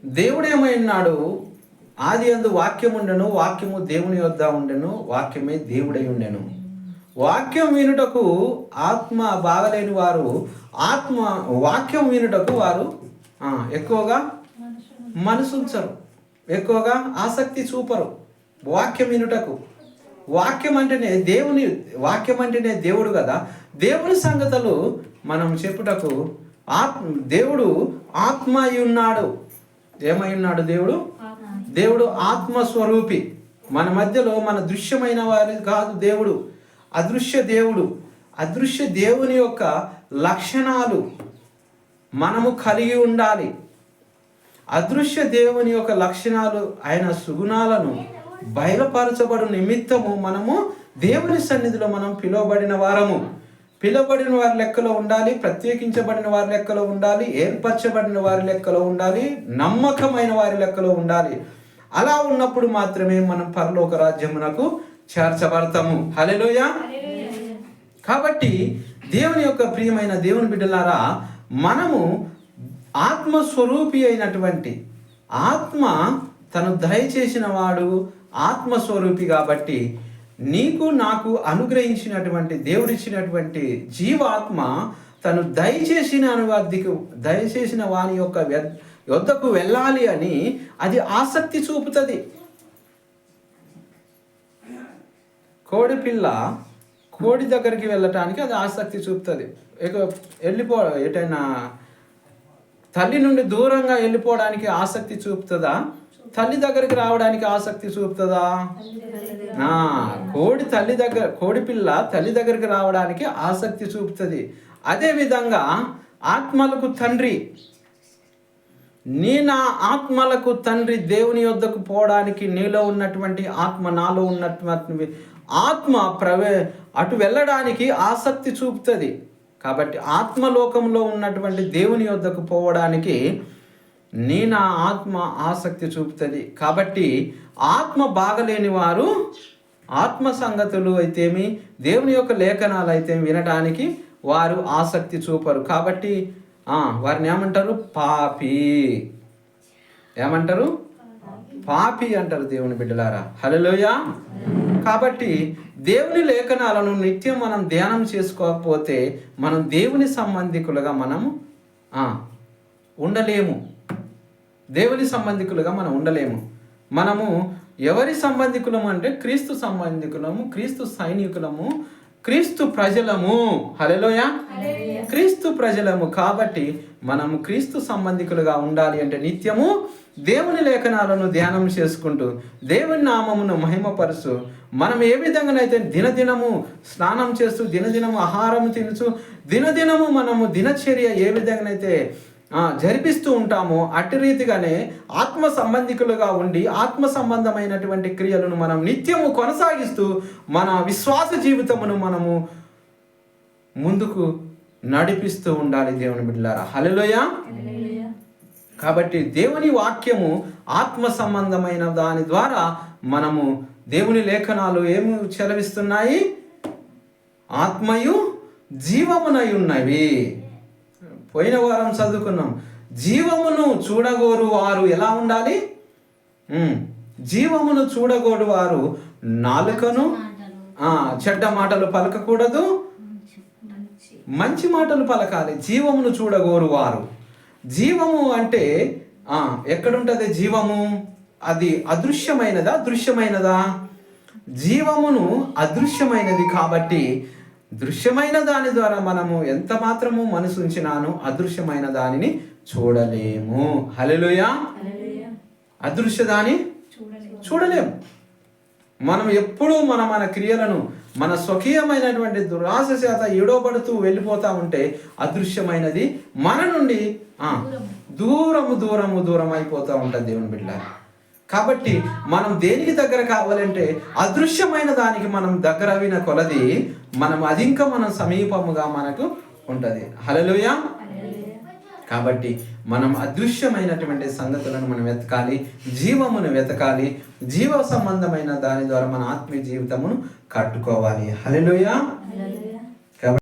దేవుడు ఏమైనాడు, ఆది యందు వాక్యం ఉండెను, వాక్యము దేవుని యొద్ద ఉండెను, వాక్యమే దేవుడై ఉండెను. వాక్యం వినుటకు ఆత్మ బాగలేని వారు వాక్యం వినుటకు వారు ఎక్కువగా మనసుంచరు, ఎక్కువగా ఆసక్తి చూపరు వాక్యం వినుటకు. వాక్యం అంటేనే దేవుడు కదా. దేవుని సంగతులు మనం చెప్పుటకు దేవుడు ఆత్మ అయి ఉన్నాడు. ఏమై ఉన్నాడు దేవుడు ఆత్మస్వరూపి. మన మధ్యలో మన దృశ్యమైన వారి కాదు దేవుడు, అదృశ్య దేవుడు. అదృశ్య దేవుని యొక్క లక్షణాలు మనము కలిగి ఉండాలి. అదృశ్య దేవుని యొక్క లక్షణాలు, ఆయన సుగుణాలను బయలుపరచబడు నిమిత్తము మనము దేవుని సన్నిధిలో మనం పిలువబడిన వారి లెక్కలో ఉండాలి, ప్రత్యేకించబడిన వారి లెక్కలో ఉండాలి, ఏర్పరచబడిన వారి లెక్కలో ఉండాలి, నమ్మకమైన వారి లెక్కలో ఉండాలి. అలా ఉన్నప్పుడు మాత్రమే మనం పరలోక రాజ్యమునకు చేర్చబడతాము. హల్లెలూయా. కాబట్టి దేవుని యొక్క ప్రియమైన దేవుని బిడ్డలారా, మనము ఆత్మస్వరూపి అయినటువంటి ఆత్మ తను దయచేసిన వాడు ఆత్మస్వరూపి. కాబట్టి నీకు నాకు అనుగ్రహించినటువంటి దేవుడిచ్చినటువంటి జీవాత్మ తను దయచేసిన వాని యొక్క యొద్దకు వెళ్ళాలి అని అది ఆసక్తి చూపుతుంది. కోడి దగ్గరికి వెళ్ళటానికి అది ఆసక్తి చూపుతుంది. ఎటైనా తల్లి నుండి దూరంగా వెళ్ళిపోవడానికి ఆసక్తి చూపుతుందా, తల్లి దగ్గరికి రావడానికి ఆసక్తి చూపుతుందా? కోడి పిల్ల తల్లి దగ్గరికి రావడానికి ఆసక్తి చూపుతుంది. అదేవిధంగా ఆత్మలకు తండ్రి, నా ఆత్మలకు తండ్రి దేవుని యొద్దకు పోవడానికి నీలో ఉన్నటువంటి ఆత్మ, నాలో ఉన్నటువంటి ఆత్మ అటు వెళ్ళడానికి ఆసక్తి చూపుతుంది. కాబట్టి ఆత్మలోకంలో ఉన్నటువంటి దేవుని యొద్దకు పోవడానికి నా ఆత్మ ఆసక్తి చూపుతుంది. కాబట్టి ఆత్మ బాగలేని వారు ఆత్మ సంగతులు అయితేమి, దేవుని యొక్క లేఖనాలు అయితే వినడానికి వారు ఆసక్తి చూపరు. కాబట్టి వారిని ఏమంటారు? పాపి అంటారు దేవుని బిడ్డలారా. హల్లెలూయా. కాబట్టి దేవుని లేఖనాలను నిత్యం మనం ధ్యానం చేసుకోకపోతే మనం దేవుని సంబంధికులుగా మనము ఉండలేము. మనము ఎవరి సంబంధికులము అంటే క్రీస్తు సంబంధికులము, క్రీస్తు సైనికులము, క్రీస్తు ప్రజలము. హల్లెలూయా. క్రీస్తు ప్రజలము. కాబట్టి మనము క్రీస్తు సంబంధికులుగా ఉండాలి అంటే నిత్యము దేవుని లేఖనాలను ధ్యానం చేసుకుంటూ దేవుని నామమును మహిమపరుస్తూ మనం ఏ విధంగానైతే దినదినము స్నానం చేస్తూ, దినదినము ఆహారం తినుచు, దినదినము మనము దినచర్య ఏ విధంగానైతే జరిపిస్తూ ఉంటామో అట్టి రీతిగానే ఆత్మ సంబంధికులుగా ఉండి ఆత్మ సంబంధమైనటువంటి క్రియలను మనం నిత్యము కొనసాగిస్తూ మన విశ్వాస జీవితమును మనము ముందుకు నడిపిస్తూ ఉండాలి దేవుని బిడ్డలారా. హల్లెలూయా. కాబట్టి దేవుని వాక్యము ఆత్మ సంబంధమైన దాని ద్వారా మనము దేవుని లేఖనాలు ఏమి చెలవిస్తున్నాయి? ఆత్మయు జీవమునై ఉన్నవి. పోయిన వారం చదువుకున్నాం. జీవమును చూడగోరు వారు ఎలా ఉండాలి? జీవమును చూడగోరు వారు నాలుకను చెడ్డ మాటలు పలకకూడదు, మంచి మాటలు పలకాలి. జీవమును చూడగోరు వారు. జీవము అంటే ఎక్కడుంటుంది జీవము? అది అదృశ్యమైనదా, దృశ్యమైనదా? జీవమును అదృశ్యమైనది. కాబట్టి దృశ్యమైన దాని ద్వారా మనము ఎంత మాత్రము మనసు ఉంచినాను అదృశ్యమైన దానిని చూడలేము. హల్లెలూయా. అదృశ్య దాన్ని చూడలేము. మనం ఎప్పుడూ మన క్రియలను మన స్వకీయమైనటువంటి దురాశ చేత ఎడవబడుతూ వెళ్ళిపోతా ఉంటే అదృశ్యమైనది మన నుండి దూరం అయిపోతూ ఉంటుంది దేవుని బిడ్డ. కాబట్టి మనం దేనికి దగ్గర కావాలంటే అదృశ్యమైన దానికి మనం దగ్గర అయిన కొలది మనం మన సమీపముగా మనకు ఉంటుంది. హల్లెలూయా. కాబట్టి మనం అదృశ్యమైనటువంటి సంగతులను మనం వెతకాలి, జీవమును వెతకాలి, జీవ సంబంధమైన దాని ద్వారా మన ఆత్మీయ జీవితమును కట్టుకోవాలి. హల్లెలూయా.